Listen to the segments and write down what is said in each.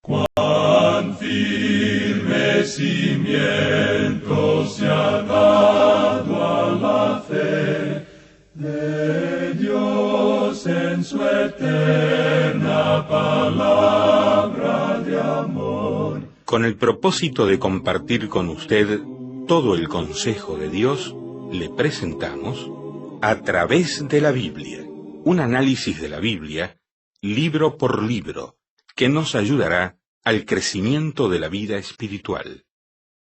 Cuán firme cimiento se ha dado a la fe de Dios en su eterna palabra de amor. Con el propósito de compartir con usted todo el consejo de Dios, le presentamos A través de la Biblia, un análisis de la Biblia, libro por libro, que nos ayudará al crecimiento de la vida espiritual.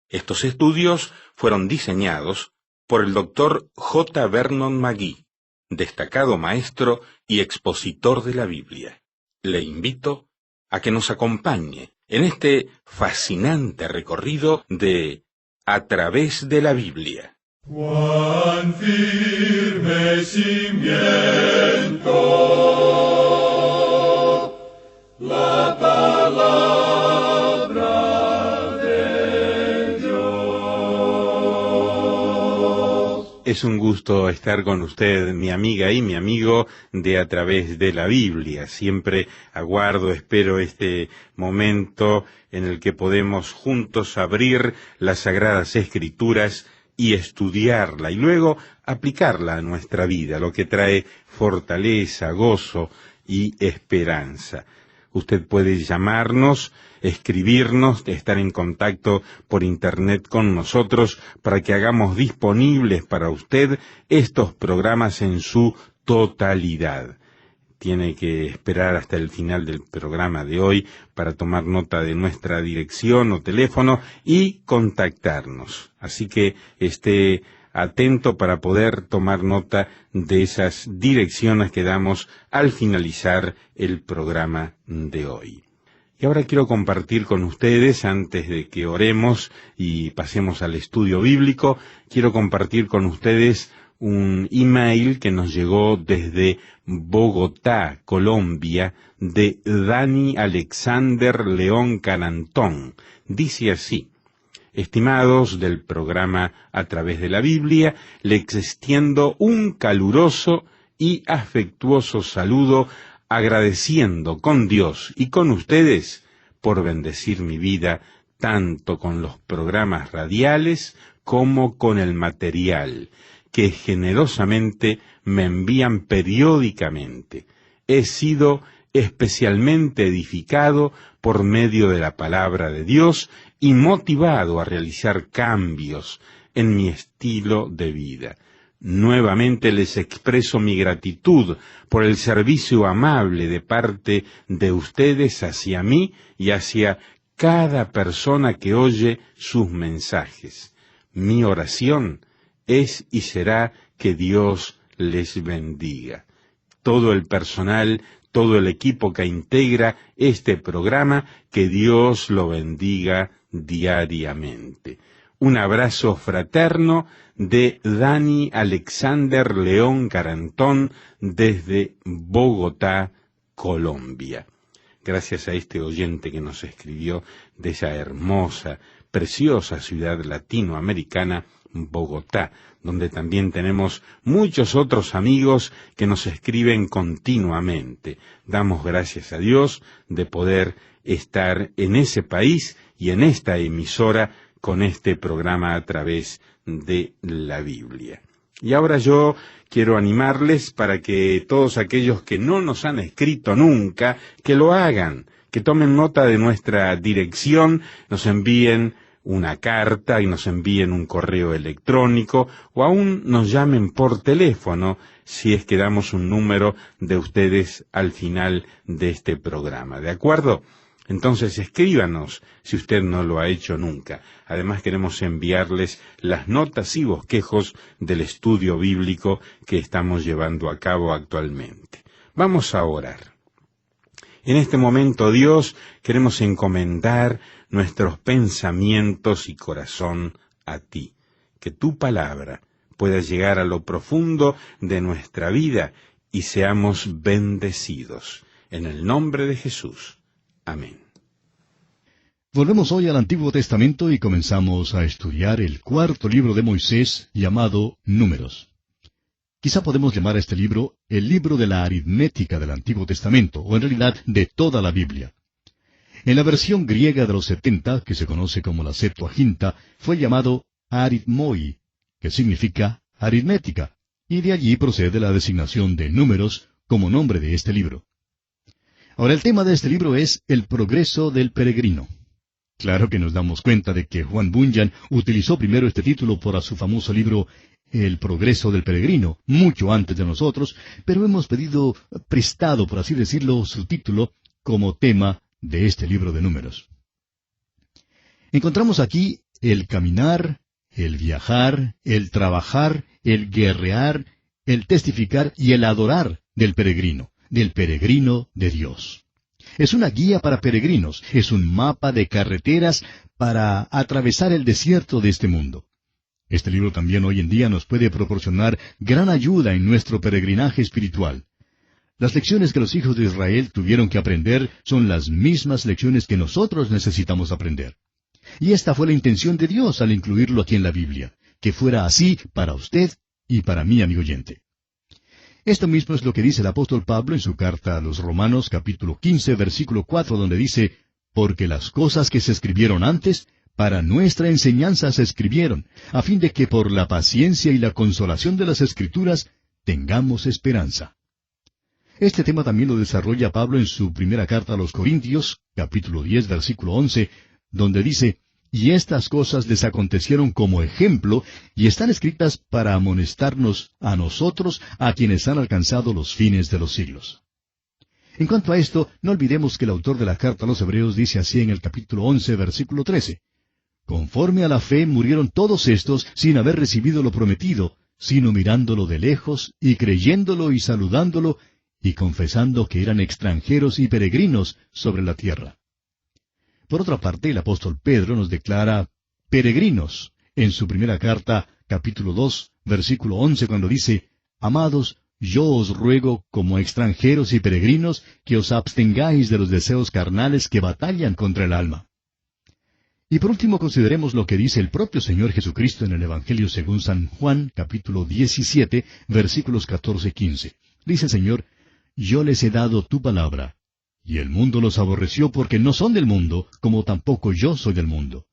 Estos estudios fueron diseñados por el Dr. J. Vernon McGee, destacado maestro y expositor de la Biblia. Le invito a que nos acompañe en este fascinante recorrido de A través de la Biblia. Cuán firme cimiento la palabra de Dios. Es un gusto estar con usted, mi amiga y mi amigo, de A través de la Biblia. Siempre espero este momento en el que podemos juntos abrir las Sagradas Escrituras y estudiarla, y luego aplicarla a nuestra vida, lo que trae fortaleza, gozo y esperanza. Usted puede llamarnos, escribirnos, estar en contacto por internet con nosotros para que hagamos disponibles para usted estos programas en su totalidad. Tiene que esperar hasta el final del programa de hoy para tomar nota de nuestra dirección o teléfono y contactarnos. Así que esté atento para poder tomar nota de esas direcciones que damos al finalizar el programa de hoy. Y ahora quiero compartir con ustedes, antes de que oremos y pasemos al estudio bíblico, quiero compartir con ustedes un email que nos llegó desde Bogotá, Colombia, de Dani Alexander León Canantón. Dice así: estimados del programa A través de la Biblia, les extiendo un caluroso y afectuoso saludo, agradeciendo con Dios y con ustedes por bendecir mi vida, tanto con los programas radiales como con el material que generosamente me envían periódicamente. He sido especialmente edificado por medio de la palabra de Dios y motivado a realizar cambios en mi estilo de vida. Nuevamente les expreso mi gratitud por el servicio amable de parte de ustedes hacia mí y hacia cada persona que oye sus mensajes. Mi oración es y será que Dios les bendiga. Todo el personal, todo el equipo que integra este programa, que Dios lo bendiga diariamente. Un abrazo fraterno de Dani Alexander León Carantón desde Bogotá, Colombia. Gracias a este oyente que nos escribió de esa hermosa, preciosa ciudad latinoamericana, Bogotá, donde también tenemos muchos otros amigos que nos escriben continuamente. Damos gracias a Dios de poder estar en ese país y en esta emisora con este programa a través de la Biblia. Y ahora yo quiero animarles para que todos aquellos que no nos han escrito nunca, que lo hagan, que tomen nota de nuestra dirección, nos envíen una carta y nos envíen un correo electrónico o aún nos llamen por teléfono si es que damos un número de ustedes al final de este programa. ¿De acuerdo? Entonces escríbanos si usted no lo ha hecho nunca. Además queremos enviarles las notas y bosquejos del estudio bíblico que estamos llevando a cabo actualmente. Vamos a orar. En este momento, Dios, queremos encomendar nuestros pensamientos y corazón a ti. Que tu palabra pueda llegar a lo profundo de nuestra vida y seamos bendecidos. En el nombre de Jesús. Amén. Volvemos hoy al Antiguo Testamento y comenzamos a estudiar el cuarto libro de Moisés, llamado Números. Quizá podemos llamar a este libro el libro de la aritmética del Antiguo Testamento, o en realidad de toda la Biblia. En la versión griega de los 70, que se conoce como la Septuaginta, fue llamado arithmoi, que significa aritmética, y de allí procede la designación de Números como nombre de este libro. Ahora, el tema de este libro es el progreso del peregrino. Claro que nos damos cuenta de que Juan Bunyan utilizó primero este título para su famoso libro El progreso del peregrino, mucho antes de nosotros, pero hemos pedido prestado, por así decirlo, su título como tema de este libro de Números. Encontramos aquí el caminar, el viajar, el trabajar, el guerrear, el testificar y el adorar del peregrino de Dios. Es una guía para peregrinos, es un mapa de carreteras para atravesar el desierto de este mundo. Este libro también hoy en día nos puede proporcionar gran ayuda en nuestro peregrinaje espiritual. Las lecciones que los hijos de Israel tuvieron que aprender son las mismas lecciones que nosotros necesitamos aprender. Y esta fue la intención de Dios al incluirlo aquí en la Biblia, que fuera así para usted y para mí, amigo oyente. Esto mismo es lo que dice el apóstol Pablo en su carta a los Romanos, capítulo 15, versículo 4, donde dice, «Porque las cosas que se escribieron antes, para nuestra enseñanza se escribieron, a fin de que por la paciencia y la consolación de las Escrituras tengamos esperanza». Este tema también lo desarrolla Pablo en su primera carta a los Corintios, capítulo 10, versículo 11, donde dice, «Y estas cosas les acontecieron como ejemplo, y están escritas para amonestarnos a nosotros, a quienes han alcanzado los fines de los siglos». En cuanto a esto, no olvidemos que el autor de la carta a los Hebreos dice así en el capítulo 11, versículo 13, «Conforme a la fe murieron todos estos sin haber recibido lo prometido, sino mirándolo de lejos, y creyéndolo y saludándolo, y confesando que eran extranjeros y peregrinos sobre la tierra». Por otra parte, el apóstol Pedro nos declara peregrinos en su primera carta, capítulo 2, versículo 11, cuando dice, «Amados, yo os ruego, como extranjeros y peregrinos, que os abstengáis de los deseos carnales que batallan contra el alma». Y por último consideremos lo que dice el propio Señor Jesucristo en el Evangelio según San Juan, capítulo 17, versículos 14 y 15. Dice el Señor, «Yo les he dado tu palabra, y el mundo los aborreció porque no son del mundo, como tampoco yo soy del mundo.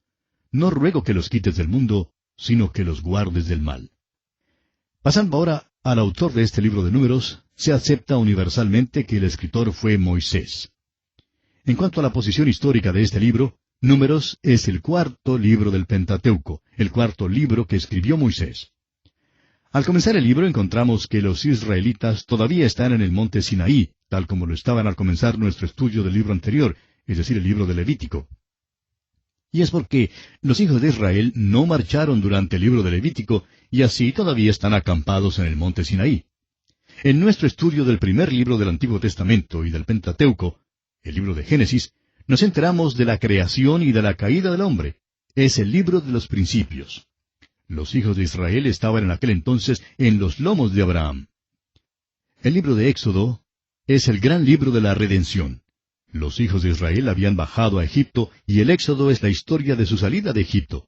No ruego que los quites del mundo, sino que los guardes del mal». Pasando ahora al autor de este libro de Números, se acepta universalmente que el escritor fue Moisés. En cuanto a la posición histórica de este libro, Números es el cuarto libro del Pentateuco, el cuarto libro que escribió Moisés. Al comenzar el libro encontramos que los israelitas todavía están en el monte Sinaí, tal como lo estaban al comenzar nuestro estudio del libro anterior, es decir, el libro de Levítico. Y es porque los hijos de Israel no marcharon durante el libro de Levítico, y así todavía están acampados en el monte Sinaí. En nuestro estudio del primer libro del Antiguo Testamento y del Pentateuco, el libro de Génesis, nos enteramos de la creación y de la caída del hombre. Es el libro de los principios. Los hijos de Israel estaban en aquel entonces en los lomos de Abraham. El libro de Éxodo es el gran libro de la redención. Los hijos de Israel habían bajado a Egipto y el Éxodo es la historia de su salida de Egipto.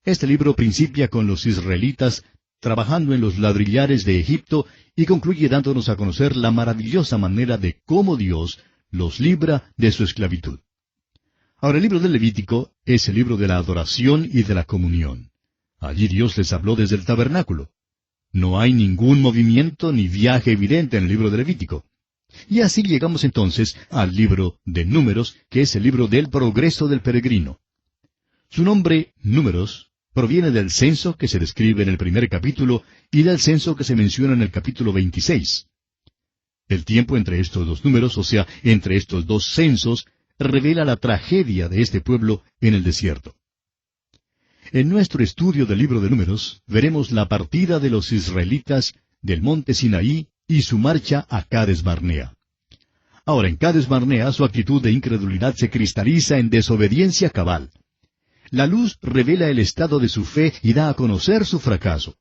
Este libro principia con los israelitas trabajando en los ladrillares de Egipto y concluye dándonos a conocer la maravillosa manera de cómo Dios los libra de su esclavitud. Ahora, el libro del Levítico es el libro de la adoración y de la comunión. Allí Dios les habló desde el tabernáculo. No hay ningún movimiento ni viaje evidente en el libro de Levítico. Y así llegamos entonces al libro de Números, que es el libro del progreso del peregrino. Su nombre, Números, proviene del censo que se describe en el primer capítulo y del censo que se menciona en el capítulo 26. El tiempo entre estos dos números, o sea, entre estos dos censos, revela la tragedia de este pueblo en el desierto. En nuestro estudio del libro de Números, veremos la partida de los israelitas del monte Sinaí y su marcha a Cades Barnea. Ahora, en Cades Barnea, su actitud de incredulidad se cristaliza en desobediencia cabal. La luz revela el estado de su fe y da a conocer su fracaso.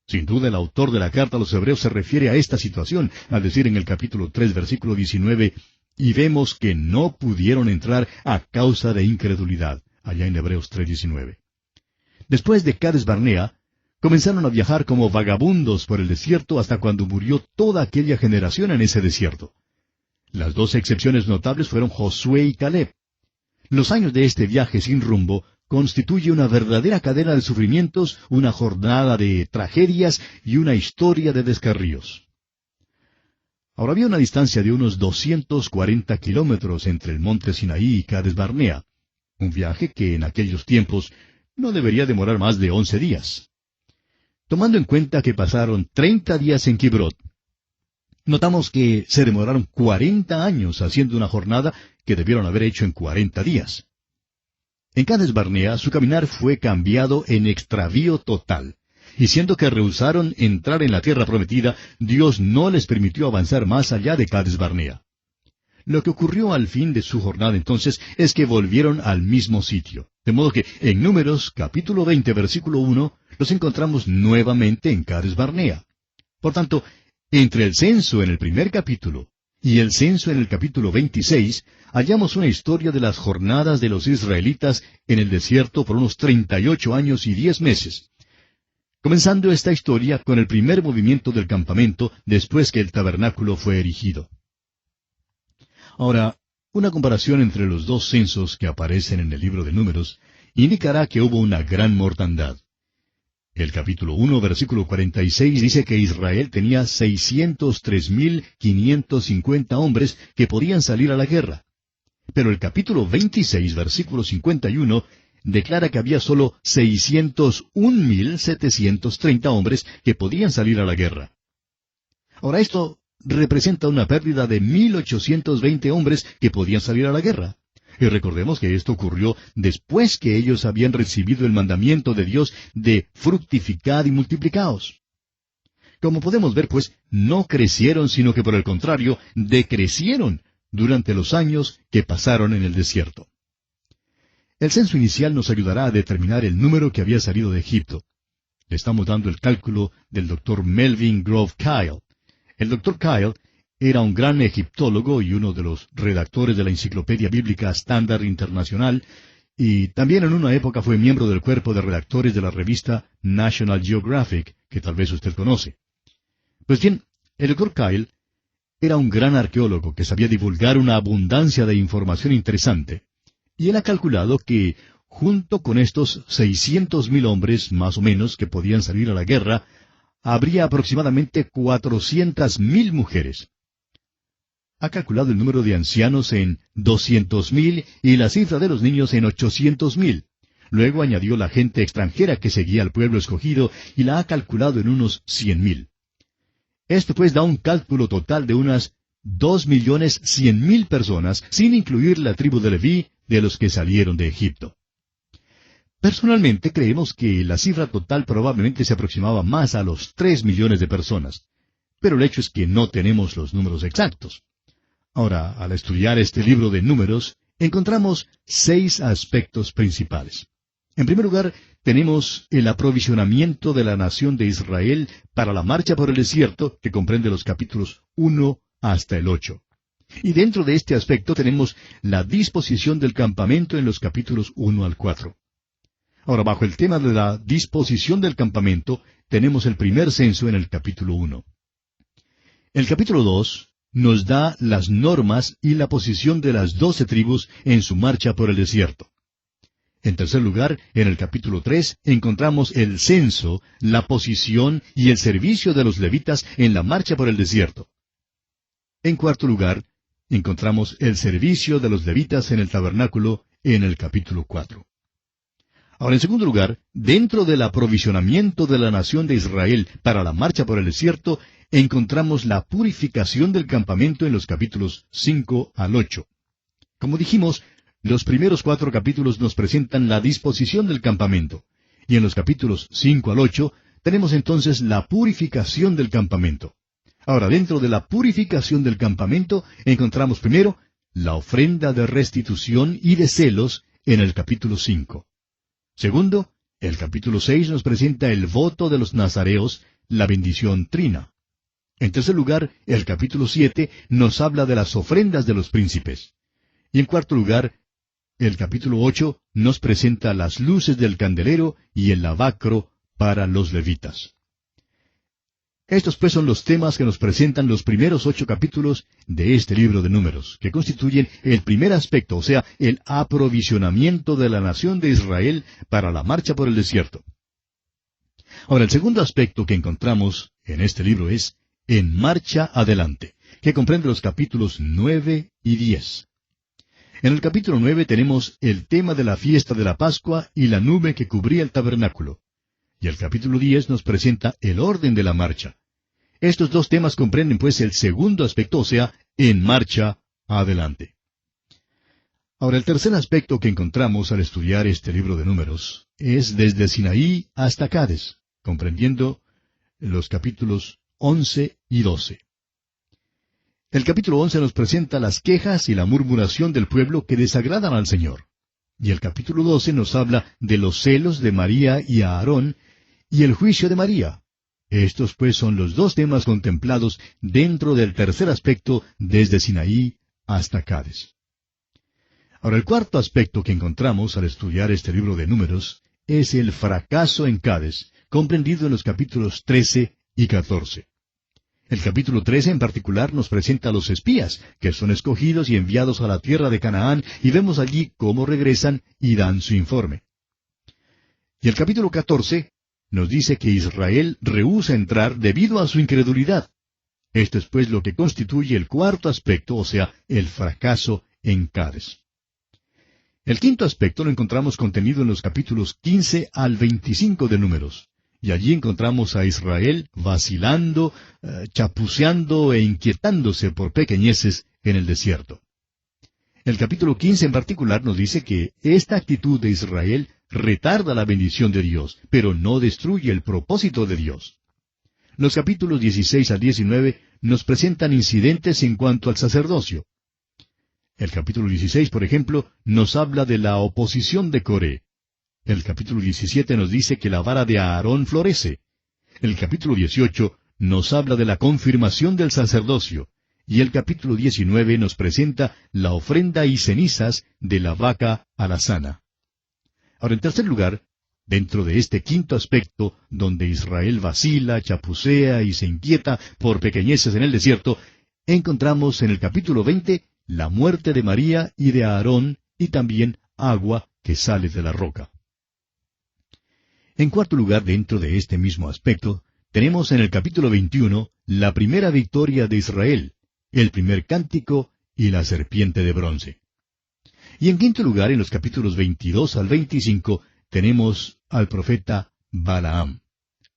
Sin duda, el autor de la carta a los Hebreos se refiere a esta situación, al decir en el capítulo 3, versículo 19, «Y vemos que no pudieron entrar a causa de incredulidad», allá en Hebreos 3:19. Después de Cades Barnea, comenzaron a viajar como vagabundos por el desierto hasta cuando murió toda aquella generación en ese desierto. Las dos excepciones notables fueron Josué y Caleb. Los años de este viaje sin rumbo constituye una verdadera cadena de sufrimientos, una jornada de tragedias y una historia de descarríos. Ahora había una distancia de unos 240 kilómetros entre el monte Sinaí y Cades Barnea, un viaje que en aquellos tiempos no debería demorar más de 11 días. Tomando en cuenta que pasaron 30 días en Kibrot, notamos que se demoraron 40 años haciendo una jornada que debieron haber hecho en 40 días. En Cades Barnea su caminar fue cambiado en extravío total, y siendo que rehusaron entrar en la tierra prometida, Dios no les permitió avanzar más allá de Cades Barnea. Lo que ocurrió al fin de su jornada entonces es que volvieron al mismo sitio, de modo que en Números capítulo 20 versículo 1 los encontramos nuevamente en Cades Barnea. Por tanto, entre el censo en el primer capítulo y el censo en el capítulo 26, hallamos una historia de las jornadas de los israelitas en el desierto por unos 38 años y 10 meses. Comenzando esta historia con el primer movimiento del campamento después que el tabernáculo fue erigido. Ahora, una comparación entre los dos censos que aparecen en el libro de Números indicará que hubo una gran mortandad. El capítulo 1, versículo 46 dice que Israel tenía 603,550 hombres que podían salir a la guerra. Pero el capítulo 26, versículo 51, declara que había solo 601,730 hombres que podían salir a la guerra. Ahora esto representa una pérdida de 1,820 hombres que podían salir a la guerra. Y recordemos que esto ocurrió después que ellos habían recibido el mandamiento de Dios de fructificad y multiplicaos. Como podemos ver, pues, no crecieron, sino que por el contrario, decrecieron durante los años que pasaron en el desierto. El censo inicial nos ayudará a determinar el número que había salido de Egipto. Le estamos dando el cálculo del Dr. Melvin Grove Kyle. El Dr. Kyle era un gran egiptólogo y uno de los redactores de la Enciclopedia Bíblica Estándar Internacional, y también en una época fue miembro del cuerpo de redactores de la revista National Geographic, que tal vez usted conoce. Pues bien, el Dr. Kyle era un gran arqueólogo que sabía divulgar una abundancia de información interesante, y él ha calculado que, junto con estos 600,000 hombres, más o menos, que podían salir a la guerra, habría aproximadamente 400,000 mujeres. Ha calculado el número de ancianos en 200,000 y la cifra de los niños en 800,000. Luego añadió la gente extranjera que seguía al pueblo escogido y la ha calculado en unos 100,000. Esto pues da un cálculo total de unas 2,100,000 personas, sin incluir la tribu de Leví, de los que salieron de Egipto. Personalmente creemos que la cifra total probablemente se aproximaba más a los 3 millones de personas, pero el hecho es que no tenemos los números exactos. Ahora, al estudiar este libro de Números, encontramos 6 aspectos principales. En primer lugar, tenemos el aprovisionamiento de la nación de Israel para la marcha por el desierto, que comprende los capítulos 1 hasta el 8. Y dentro de este aspecto tenemos la disposición del campamento en los capítulos 1 al 4. Ahora, bajo el tema de la disposición del campamento, tenemos el primer censo en el capítulo 1. El capítulo 2 nos da las normas y la posición de las 12 tribus en su marcha por el desierto. En tercer lugar, en el capítulo 3, encontramos el censo, la posición y el servicio de los levitas en la marcha por el desierto. En cuarto lugar, encontramos el servicio de los levitas en el tabernáculo en el capítulo 4. Ahora, en segundo lugar, dentro del aprovisionamiento de la nación de Israel para la marcha por el desierto, encontramos la purificación del campamento en los capítulos 5 al 8. Como dijimos, los primeros 4 capítulos nos presentan la disposición del campamento, y en los capítulos 5 al 8 tenemos entonces la purificación del campamento. Ahora, dentro de la purificación del campamento, encontramos primero la ofrenda de restitución y de celos en el capítulo 5. Segundo, el capítulo 6 nos presenta el voto de los nazareos, la bendición trina. En tercer lugar, el capítulo 7 nos habla de las ofrendas de los príncipes. Y en cuarto lugar, el capítulo 8 nos presenta las luces del candelero y el lavacro para los levitas. Estos pues son los temas que nos presentan los primeros 8 capítulos de este libro de Números, que constituyen el primer aspecto, o sea, el aprovisionamiento de la nación de Israel para la marcha por el desierto. Ahora, el segundo aspecto que encontramos en este libro es En marcha adelante, que comprende los capítulos 9 y 10. En el capítulo 9 tenemos el tema de la fiesta de la Pascua y la nube que cubría el tabernáculo. Y el capítulo 10 nos presenta el orden de la marcha. Estos dos temas comprenden pues el segundo aspecto, o sea, en marcha adelante. Ahora, el tercer aspecto que encontramos al estudiar este libro de Números es desde Sinaí hasta Cades, comprendiendo los capítulos 11 y 12. El capítulo 11 nos presenta las quejas y la murmuración del pueblo que desagradan al Señor. Y el capítulo 12 nos habla de los celos de María y Aarón y el juicio de María. Estos pues son los dos temas contemplados dentro del tercer aspecto desde Sinaí hasta Cades. Ahora, el cuarto aspecto que encontramos al estudiar este libro de Números es el fracaso en Cades, comprendido en los capítulos 13 y 14. El capítulo 13 en particular nos presenta a los espías, que son escogidos y enviados a la tierra de Canaán, y vemos allí cómo regresan y dan su informe. Y el capítulo 14 nos dice que Israel rehúsa entrar debido a su incredulidad. Esto es pues lo que constituye el cuarto aspecto, o sea, el fracaso en Cades. El quinto aspecto lo encontramos contenido en los capítulos 15 al 25 de Números. Y allí encontramos a Israel vacilando, chapuceando e inquietándose por pequeñeces en el desierto. El capítulo 15 en particular nos dice que esta actitud de Israel retarda la bendición de Dios, pero no destruye el propósito de Dios. Los capítulos 16 al 19 nos presentan incidentes en cuanto al sacerdocio. El capítulo 16, por ejemplo, nos habla de la oposición de Coré. El capítulo 17 nos dice que la vara de Aarón florece. El capítulo 18 nos habla de la confirmación del sacerdocio. Y el capítulo 19 nos presenta la ofrenda y cenizas de la vaca alazana. Ahora, en tercer lugar, dentro de este quinto aspecto, donde Israel vacila, chapucea y se inquieta por pequeñeces en el desierto, encontramos en el capítulo 20 la muerte de María y de Aarón, y también agua que sale de la roca. En cuarto lugar, dentro de este mismo aspecto, tenemos en el capítulo 21 la primera victoria de Israel, el primer cántico y la serpiente de bronce. Y en quinto lugar, en los capítulos 22 al 25, tenemos al profeta Balaam.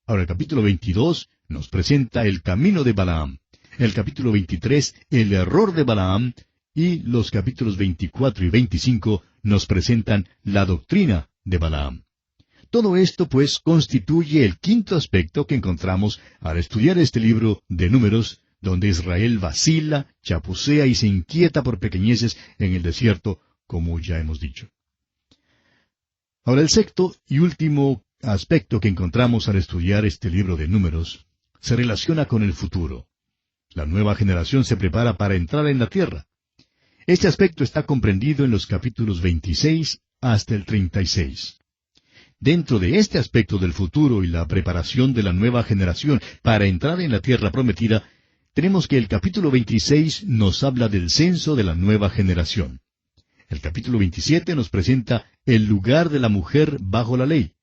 Ahora, el capítulo 22 nos presenta el camino de Balaam. El capítulo 23, el error de Balaam. Y los capítulos 24 y 25 nos presentan la doctrina de Balaam. Todo esto, pues, constituye el quinto aspecto que encontramos al estudiar este libro de Números, donde Israel vacila, chapucea y se inquieta por pequeñeces en el desierto, como ya hemos dicho. Ahora, el sexto y último aspecto que encontramos al estudiar este libro de Números se relaciona con el futuro. La nueva generación se prepara para entrar en la tierra. Este aspecto está comprendido en los capítulos 26 hasta el 36. Dentro de este aspecto del futuro y la preparación de la nueva generación para entrar en la tierra prometida, tenemos que el capítulo 26 nos habla del censo de la nueva generación. El capítulo 27 nos presenta el lugar de la mujer bajo la ley.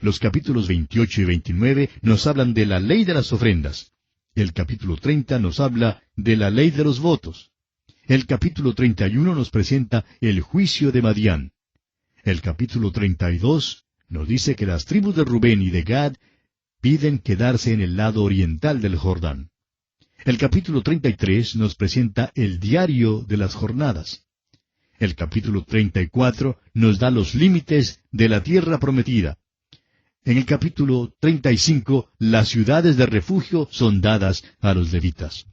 Los capítulos 28 y 29 nos hablan de la ley de las ofrendas. El capítulo 30 nos habla de la ley de los votos. El capítulo 31 nos presenta el juicio de Madián. El capítulo 32 nos dice que las tribus de Rubén y de Gad piden quedarse en el lado oriental del Jordán. El capítulo 33 nos presenta el diario de las jornadas. El capítulo 34 nos da los límites de la tierra prometida. En el capítulo 35, las ciudades de refugio son dadas a los levitas.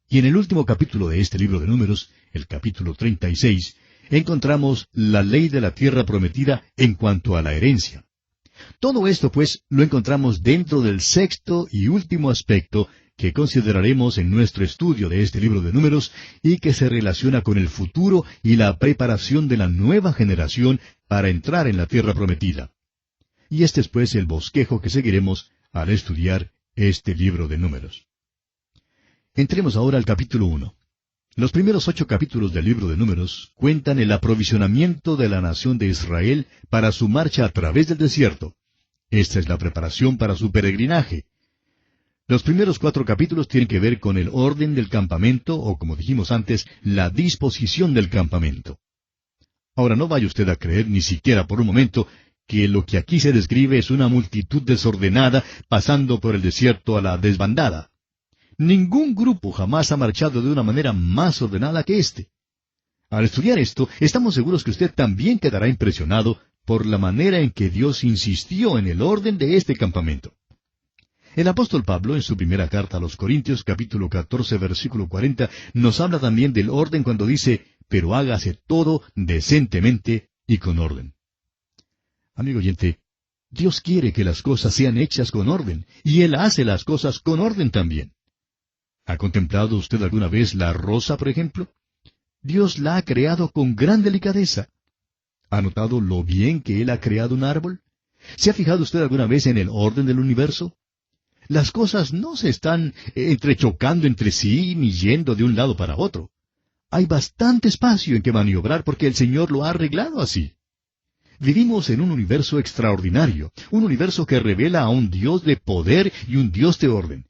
Y en el último capítulo de este libro de Números, el capítulo 36, encontramos la ley de la tierra prometida en cuanto a la herencia. Todo esto, pues, lo encontramos dentro del sexto y último aspecto que consideraremos en nuestro estudio de este libro de Números y que se relaciona con el futuro y la preparación de la nueva generación para entrar en la tierra prometida. Y este es, pues, el bosquejo que seguiremos al estudiar este libro de Números. Entremos ahora al capítulo 1. Los primeros 8 capítulos del libro de Números cuentan el aprovisionamiento de la nación de Israel para su marcha a través del desierto. Esta es la preparación para su peregrinaje. Los primeros 4 capítulos tienen que ver con el orden del campamento, o como dijimos antes, la disposición del campamento. Ahora no vaya usted a creer ni siquiera por un momento que lo que aquí se describe es una multitud desordenada pasando por el desierto a la desbandada. Ningún grupo jamás ha marchado de una manera más ordenada que este. Al estudiar esto, estamos seguros que usted también quedará impresionado por la manera en que Dios insistió en el orden de este campamento. El apóstol Pablo, en su primera carta a los Corintios, capítulo 14, versículo 40, nos habla también del orden cuando dice, pero hágase todo decentemente y con orden. Amigo oyente, Dios quiere que las cosas sean hechas con orden, y Él hace las cosas con orden también. ¿Ha contemplado usted alguna vez la rosa, por ejemplo? Dios la ha creado con gran delicadeza. ¿Ha notado lo bien que Él ha creado un árbol? ¿Se ha fijado usted alguna vez en el orden del universo? Las cosas no se están entrechocando entre sí ni yendo de un lado para otro. Hay bastante espacio en que maniobrar porque el Señor lo ha arreglado así. Vivimos en un universo extraordinario, un universo que revela a un Dios de poder y un Dios de orden.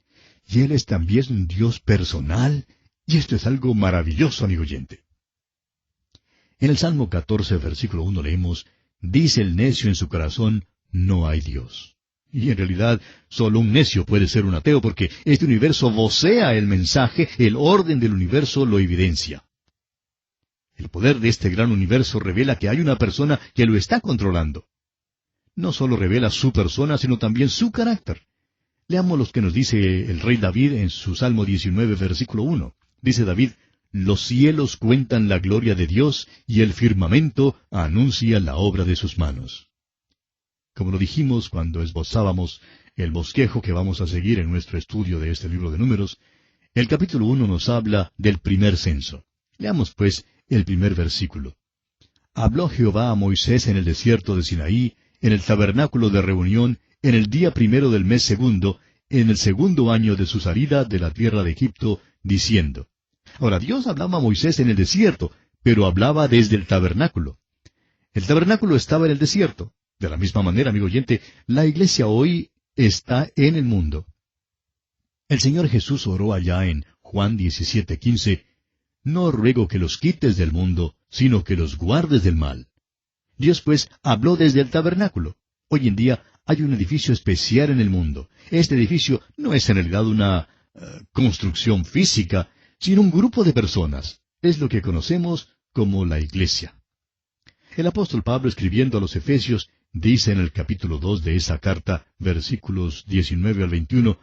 Y Él es también un Dios personal, y esto es algo maravilloso, amigo oyente. En el Salmo 14, versículo 1 leemos, dice el necio en su corazón, no hay Dios. Y en realidad, solo un necio puede ser un ateo, porque este universo vocea el mensaje, el orden del universo lo evidencia. El poder de este gran universo revela que hay una persona que lo está controlando. No solo revela su persona, sino también su carácter. Leamos lo que nos dice el rey David en su Salmo 19, versículo 1. Dice David, los cielos cuentan la gloria de Dios, y el firmamento anuncia la obra de sus manos. Como lo dijimos cuando esbozábamos el bosquejo que vamos a seguir en nuestro estudio de este libro de Números, el capítulo 1 nos habla del primer censo. Leamos pues el primer versículo. Habló Jehová a Moisés en el desierto de Sinaí, en el tabernáculo de reunión, en el día 1 del mes 2, en el 2 año de su salida de la tierra de Egipto, diciendo. Ahora, Dios hablaba a Moisés en el desierto, pero hablaba desde el tabernáculo. El tabernáculo estaba en el desierto. De la misma manera, amigo oyente, la iglesia hoy está en el mundo. El Señor Jesús oró allá en Juan 17:15, no ruego que los quites del mundo, sino que los guardes del mal. Dios, pues, habló desde el tabernáculo. Hoy en día hay un edificio especial en el mundo. Este edificio no es en realidad una construcción física, sino un grupo de personas. Es lo que conocemos como la iglesia. El apóstol Pablo, escribiendo a los Efesios, dice en el capítulo 2 de esa carta, versículos 19 al 21,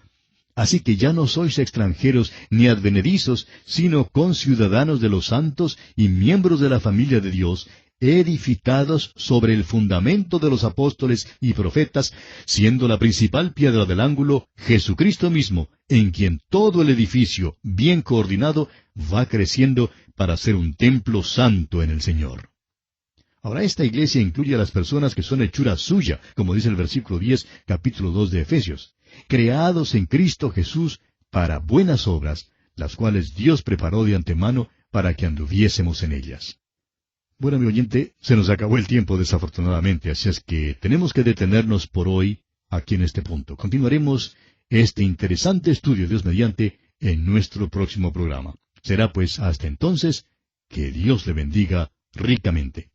así que ya no sois extranjeros ni advenedizos, sino conciudadanos de los santos y miembros de la familia de Dios, edificados sobre el fundamento de los apóstoles y profetas, siendo la principal piedra del ángulo Jesucristo mismo, en quien todo el edificio, bien coordinado, va creciendo para ser un templo santo en el Señor. Ahora, esta iglesia incluye a las personas que son hechura suya, como dice el versículo 10, capítulo 2 de Efesios, creados en Cristo Jesús para buenas obras, las cuales Dios preparó de antemano para que anduviésemos en ellas. Bueno, amigo oyente, se nos acabó el tiempo desafortunadamente, así es que tenemos que detenernos por hoy aquí en este punto. Continuaremos este interesante estudio, Dios mediante, en nuestro próximo programa. Será pues hasta entonces que Dios le bendiga ricamente.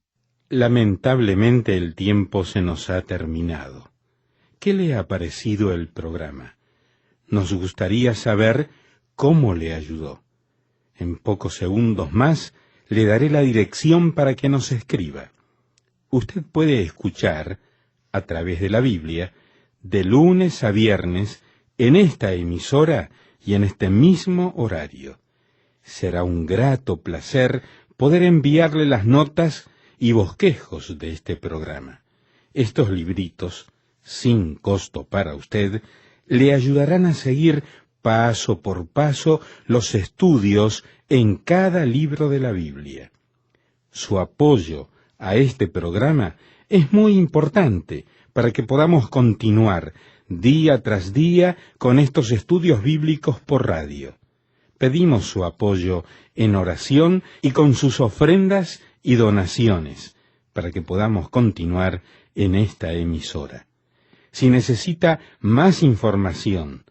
Lamentablemente el tiempo se nos ha terminado. ¿Qué le ha parecido el programa? Nos gustaría saber cómo le ayudó. En pocos segundos más le daré la dirección para que nos escriba. Usted puede escuchar, a través de la Biblia, de lunes a viernes, en esta emisora y en este mismo horario. Será un grato placer poder enviarle las notas y bosquejos de este programa. Estos libritos, sin costo para usted, le ayudarán a seguir paso por paso los estudios en cada libro de la Biblia. Su apoyo a este programa es muy importante para que podamos continuar día tras día con estos estudios bíblicos por radio. Pedimos su apoyo en oración y con sus ofrendas y donaciones para que podamos continuar en esta emisora. Si necesita más información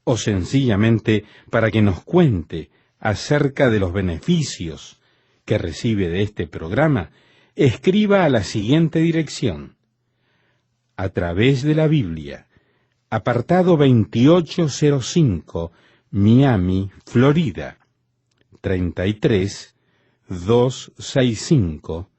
o sencillamente para que nos cuente acerca de los beneficios que recibe de este programa, escriba a la siguiente dirección: A través de la Biblia, apartado 2805, Miami, Florida, 33265,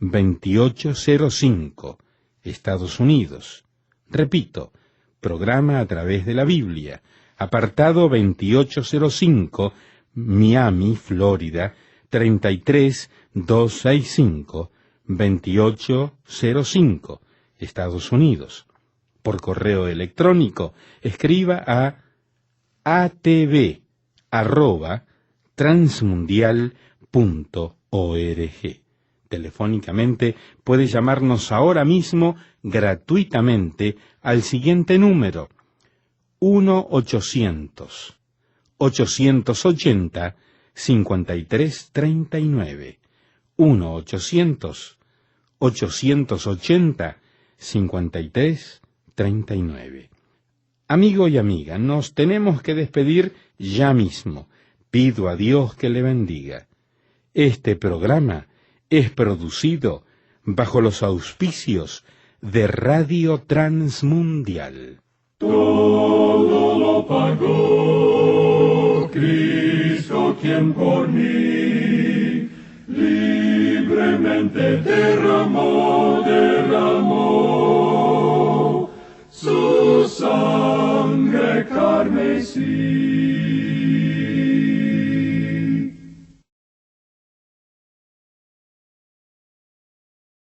2805, Estados Unidos. Repito, programa A través de la Biblia, apartado 2805, Miami, Florida, 33265, 2805, Estados Unidos. Por correo electrónico, escriba a atv@transmundial.org. Telefónicamente puede llamarnos ahora mismo gratuitamente al siguiente número: 1-800-880-5339. 1-800-880-5339. Amigo y amiga, nos tenemos que despedir ya mismo. Pido a Dios que le bendiga. Este programa es producido bajo los auspicios de Radio Transmundial. Todo lo pagó Cristo, quien por mí libremente derramó su sangre carmesí.